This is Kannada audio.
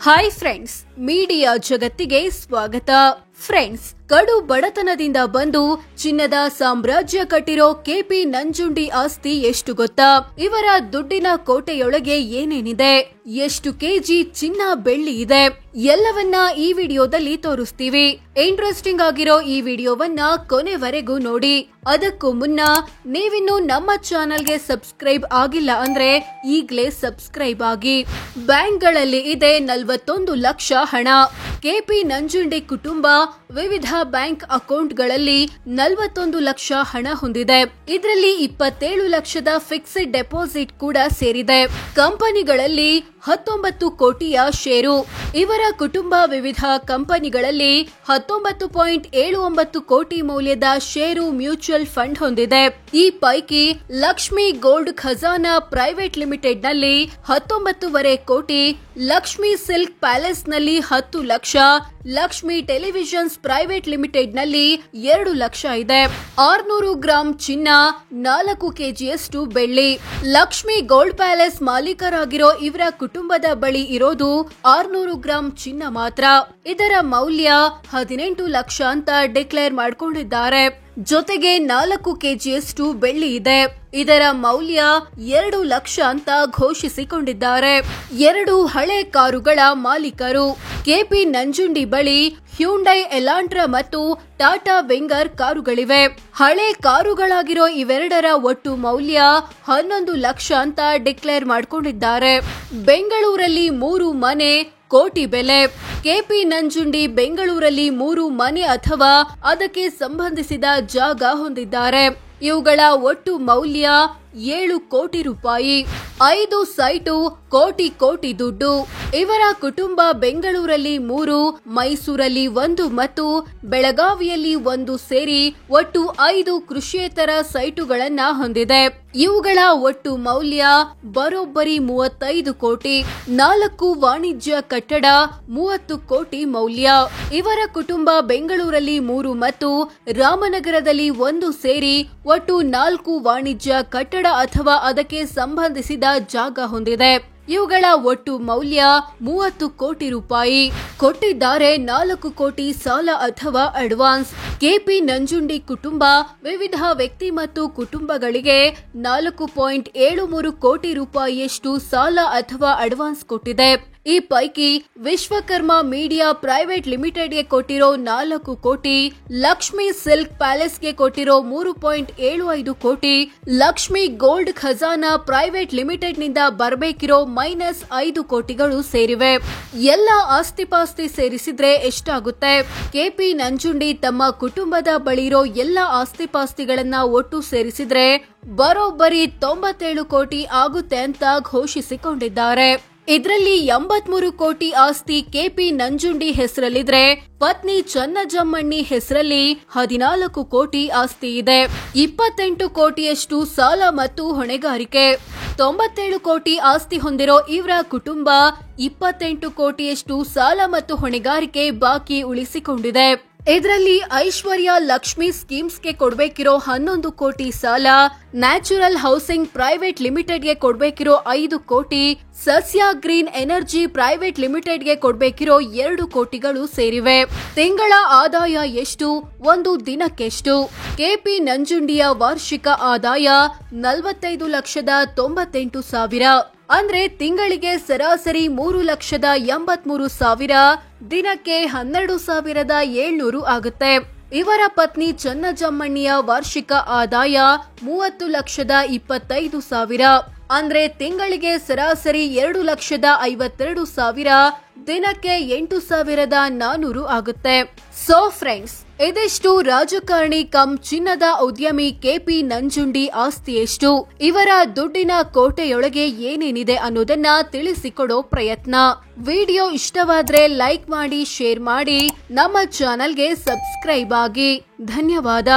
ಹಾಯ್ ಫ್ರೆಂಡ್ಸ್, ಮೀಡಿಯಾ ಜಗತ್ತಿಗೆ ಸ್ವಾಗತ. ಫ್ರೆಂಡ್ಸ್, ಕಡು ಬಡತನದಿಂದ ಬಂದು ಚಿನ್ನದ ಸಾಮ್ರಾಜ್ಯ ಕಟ್ಟಿರೋ ಕೆಪಿ ನಂಜುಂಡಿ ಆಸ್ತಿ ಎಷ್ಟು ಗೊತ್ತಾ? ಇವರ ದುಡ್ಡಿನ ಕೋಟೆಯೊಳಗೆ ಏನೇನಿದೆ, ಎಷ್ಟು ಕೆಜಿ ಚಿನ್ನ ಬೆಳ್ಳಿ ಇದೆ, ಎಲ್ಲವನ್ನ ಈ ವಿಡಿಯೋದಲ್ಲಿ ತೋರಿಸ್ತೀವಿ. ಇಂಟ್ರೆಸ್ಟಿಂಗ್ ಆಗಿರೋ ಈ ವಿಡಿಯೋವನ್ನ ಕೊನೆವರೆಗೂ ನೋಡಿ. ಅದಕ್ಕೂ ಮುನ್ನ ನೀವಿನ್ನು ನಮ್ಮ ಚಾನೆಲ್ಗೆ ಸಬ್ಸ್ಕ್ರೈಬ್ ಆಗಿಲ್ಲ ಅಂದ್ರೆ ಈಗ್ಲೇ ಸಬ್ಸ್ಕ್ರೈಬ್ ಆಗಿ. ಬ್ಯಾಂಕ್ಗಳಲ್ಲಿ ಇದೆ 41 ಲಕ್ಷ ಹಣ. ಕೆಪಿ ನಂಜುಂಡಿ ಕುಟುಂಬ ವಿವಿಧ ಬ್ಯಾಂಕ್ ಅಕೌಂಟ್ಗಳಲ್ಲಿ 41 ಲಕ್ಷ ಹಣ ಹೊಂದಿದೆ. ಇದರಲ್ಲಿ 27 ಲಕ್ಷದ ಫಿಕ್ಸ್ಡ್ ಡೆಪಾಸಿಟ್ ಕೂಡ ಸೇರಿದೆ. ಕಂಪನಿಗಳಲ್ಲಿ 19 ಕೋಟಿಯ ಷೇರು. ಇವರ ಕುಟುಂಬ ವಿವಿಧ ಕಂಪನಿಗಳಲ್ಲಿ 19.79 ಕೋಟಿ ಮೌಲ್ಯದ ಷೇರು ಮ್ಯೂಚುವಲ್ ಫಂಡ್ ಹೊಂದಿದೆ. ಈ ಪೈಕಿ ಲಕ್ಷ್ಮಿ ಗೋಲ್ಡ್ ಖಜಾನಾ ಪ್ರೈವೇಟ್ ಲಿಮಿಟೆಡ್ ನಲ್ಲಿ 19.5 ಕೋಟಿ, ಲಕ್ಷ್ಮಿ ಸಿಲ್ಕ್ ಪ್ಯಾಲೇಸ್ ನಲ್ಲಿ 10 lakh, Lakshmi televisions private limited ನಲ್ಲಿ 2 ಲಕ್ಷ ಇದೆ. 600 ಗ್ರಾಂ ಚಿನ್ನ, 4 ಕೆಜಿಯಷ್ಟು ಬೆಳ್ಳಿ. ಲಕ್ಷ್ಮಿ ಗೋಲ್ಡ್ ಪ್ಯಾಲೇಸ್ ಮಾಲೀಕರಾಗಿರೋ ಇವರ ಕುಟುಂಬದ ಬಳಿ ಇರೋದು 600 ಗ್ರಾಂ ಚಿನ್ನ ಮಾತ್ರ. ಇದರ ಮೌಲ್ಯ 18 ಲಕ್ಷ ಅಂತ ಡಿಕ್ಲೇರ್ ಮಾಡ್ಕೊಂಡಿದ್ದಾರೆ. ಜೊತೆಗೆ 4 ಕೆಜಿಯಷ್ಟು ಬೆಳ್ಳಿ ಇದೆ. ಇದರ ಮೌಲ್ಯ 2 ಲಕ್ಷ ಅಂತ ಘೋಷಿಸಿಕೊಂಡಿದ್ದಾರೆ. 2 ಹಳೆ ಕಾರುಗಳ ಮಾಲೀಕರು. ಕೆಪಿ ನಂಜುಂಡಿ ಬಳಿ ಹ್ಯುಂಡೈ ಎಲಾಂಟ್ರಾ ಮತ್ತು ಟಾಟಾ ವಿಂಗರ್ ಕಾರುಗಳಿವೆ. ಹಳೆ ಕಾರುಗಳಾಗಿರೋ ಇವೆರಡರ ಒಟ್ಟು ಮೌಲ್ಯ 11 ಲಕ್ಷ ಅಂತ ಡಿಕ್ಲೇರ್ ಮಾಡ್ಕೊಂಡಿದ್ದಾರೆ. ಬೆಂಗಳೂರಲ್ಲಿ 3 ಮನೆ, ಕೋಟಿ ಬೆಲೆ. ಕೆಪಿ ನಂಜುಂಡಿ ಬೆಂಗಳೂರಲ್ಲಿ 3 ಮನೆ ಅಥವಾ ಅದಕ್ಕೆ ಸಂಬಂಧಿಸಿದ ಜಾಗ ಹೊಂದಿದ್ದಾರೆ. ಇವುಗಳ ಒಟ್ಟು ಮೌಲ್ಯ 7 ಕೋಟಿ ರೂಪಾಯಿ. 5 ಸೈಟು, ಕೋಟಿ ದುಡ್ಡು. ಇವರ ಕುಟುಂಬ ಬೆಂಗಳೂರಲ್ಲಿ 3, ಮೈಸೂರಲ್ಲಿ 1 ಮತ್ತು ಬೆಳಗಾವಿಯಲ್ಲಿ 1 ಸೇರಿ ಒಟ್ಟು 5 ಕೃಷಿಯೇತರ ಸೈಟುಗಳನ್ನ ಹೊಂದಿದೆ. ಇವುಗಳ ಒಟ್ಟು ಮೌಲ್ಯ ಬರೋಬ್ಬರಿ 35 ಕೋಟಿ. 4 ವಾಣಿಜ್ಯ ಕಟ್ಟಡ, 30 ಕೋಟಿ ಮೌಲ್ಯ. ಇವರ ಕುಟುಂಬ ಬೆಂಗಳೂರಲ್ಲಿ 3 ಮತ್ತು ರಾಮನಗರದಲ್ಲಿ 1 ಸೇರಿ ಒಟ್ಟು 4 ವಾಣಿಜ್ಯ ಕಟ್ಟಡ ಅಥವಾ ಅದಕ್ಕೆ ಸಂಬಂಧಿಸಿದ ಜಾಗ ಹೊಂದಿದೆ. ಇವುಗಳ ಒಟ್ಟು ಮೌಲ್ಯ 30 ಕೋಟಿ ರೂಪಾಯಿ. ಕೊಟ್ಟಿದ್ದಾರೆ 4 ಕೋಟಿ ಸಾಲ ಅಥವಾ ಅಡ್ವಾನ್ಸ್. ಕೆಪಿ ನಂಜುಂಡಿ ಕುಟುಂಬ ವಿವಿಧ ವ್ಯಕ್ತಿ ಮತ್ತು ಕುಟುಂಬಗಳಿಗೆ 4.73 ಕೋಟಿ ರೂಪಾಯಿಯಷ್ಟು ಸಾಲ ಅಥವಾ ಅಡ್ವಾನ್ಸ್ ಕೊಟ್ಟಿದೆ. ಈ ಪೈಕಿ ವಿಶ್ವಕರ್ಮ ಮೀಡಿಯಾ ಪ್ರೈವೇಟ್ ಲಿಮಿಟೆಡ್ಗೆ ಕೊಟ್ಟಿರೋ 4 ಕೋಟಿ, ಲಕ್ಷ್ಮಿ ಸಿಲ್ಕ್ ಪ್ಯಾಲೇಸ್ಗೆ ಕೊಟ್ಟಿರೋ 3.75 ಕೋಟಿ, ಲಕ್ಷ್ಮಿ ಗೋಲ್ಡ್ ಖಜಾನಾ ಪ್ರೈವೇಟ್ ಲಿಮಿಟೆಡ್ ನಿಂದ ಬರಬೇಕಿರೋ -5 ಕೋಟಿಗಳು ಸೇರಿವೆ. ಎಲ್ಲ ಆಸ್ತಿಪಾಸ್ತಿ ಸೇರಿಸಿದ್ರೆ ಎಷ್ಟಾಗುತ್ತೆ? ಕೆಪಿ ನಂಜುಂಡಿ ತಮ್ಮ ಕುಟುಂಬದ ಬಳಿರೋ ಎಲ್ಲ ಆಸ್ತಿಪಾಸ್ತಿಗಳನ್ನ ಒಟ್ಟು ಸೇರಿಸಿದ್ರೆ ಬರೋಬ್ಬರಿ 97 ಕೋಟಿ ಆಗುತ್ತೆ ಅಂತ ಘೋಷಿಸಿಕೊಂಡಿದ್ದಾರೆ. ಇದರಲ್ಲಿ 83 ಕೋಟಿ ಆಸ್ತಿ ಕೆಪಿ ನಂಜುಂಡಿ ಹೆಸರಲ್ಲಿದ್ರೆ ಪತ್ನಿ ಚನ್ನಜಮ್ಮಣ್ಣಿ ಹೆಸರಲ್ಲಿ 14 ಕೋಟಿ ಆಸ್ತಿ ಇದೆ. 28 ಕೋಟಿಯಷ್ಟು ಸಾಲ ಮತ್ತು ಹೊಣೆಗಾರಿಕೆ. 97 ಕೋಟಿ ಆಸ್ತಿ ಹೊಂದಿರೋ ಇವರ ಕುಟುಂಬ 28 ಕೋಟಿಯಷ್ಟು ಸಾಲ ಮತ್ತು ಹೊಣೆಗಾರಿಕೆ ಬಾಕಿ ಉಳಿಸಿಕೊಂಡಿದೆ. ಇದರಲ್ಲಿ ಐಶ್ವರ್ಯ ಲಕ್ಷ್ಮಿ ಸ್ಕೀಮ್ಸ್ಗೆ ಕೊಡ್ಬೇಕಿರೋ 11 ಕೋಟಿ ಸಾಲ, ನ್ಯಾಚುರಲ್ ಹೌಸಿಂಗ್ ಪ್ರೈವೇಟ್ ಲಿಮಿಟೆಡ್ಗೆ ಕೊಡ್ಬೇಕಿರೋ 5 ಕೋಟಿ, ಸಸ್ಯ ಗ್ರೀನ್ ಎನರ್ಜಿ ಪ್ರೈವೇಟ್ ಲಿಮಿಟೆಡ್ಗೆ ಕೊಡ್ಬೇಕಿರೋ 2 ಕೋಟಿಗಳು ಸೇರಿವೆ. ತಿಂಗಳ ಆದಾಯ ಎಷ್ಟು, ಒಂದು ದಿನಕ್ಕೆಷ್ಟು? ಕೆಪಿ ನಂಜುಂಡಿಯ ವಾರ್ಷಿಕ ಆದಾಯ 45,98,000. ಅಂದ್ರೆ ತಿಂಗಳಿಗೆ ಸರಾಸರಿ 3,83,000, ದಿನಕ್ಕೆ 12,700 ಆಗುತ್ತೆ. ಇವರ ಪತ್ನಿ ಚನ್ನಜಮ್ಮಣ್ಣಿಯ ವಾರ್ಷಿಕ ಆದಾಯ 30,25,000. ಅಂದ್ರೆ ತಿಂಗಳಿಗೆ ಸರಾಸರಿ 2,52,000, ದಿನಕ್ಕೆ 8,400 ಆಗುತ್ತೆ. ಸೋ ಫ್ರೆಂಡ್ಸ್, ಇದಿಷ್ಟು ರಾಜಕಾರಣಿ ಕಮ್ ಚಿನ್ನದ ಉದ್ಯಮಿ ಕೆಪಿ ನಂಜುಂಡಿ ಆಸ್ತಿ ಎಷ್ಟು, ಇವರ ದುಡ್ಡಿನ ಕೋಟೆಯೊಳಗೆ ಏನೇನಿದೆ ಅನ್ನೋದನ್ನ ತಿಳಿಸಿಕೊಡೋ ಪ್ರಯತ್ನ. ವಿಡಿಯೋ ಇಷ್ಟವಾದ್ರೆ ಲೈಕ್ ಮಾಡಿ, ಶೇರ್ ಮಾಡಿ, ನಮ್ಮ ಚಾನೆಲ್ಗೆ ಸಬ್ಸ್ಕ್ರೈಬ್ ಆಗಿ. ಧನ್ಯವಾದ.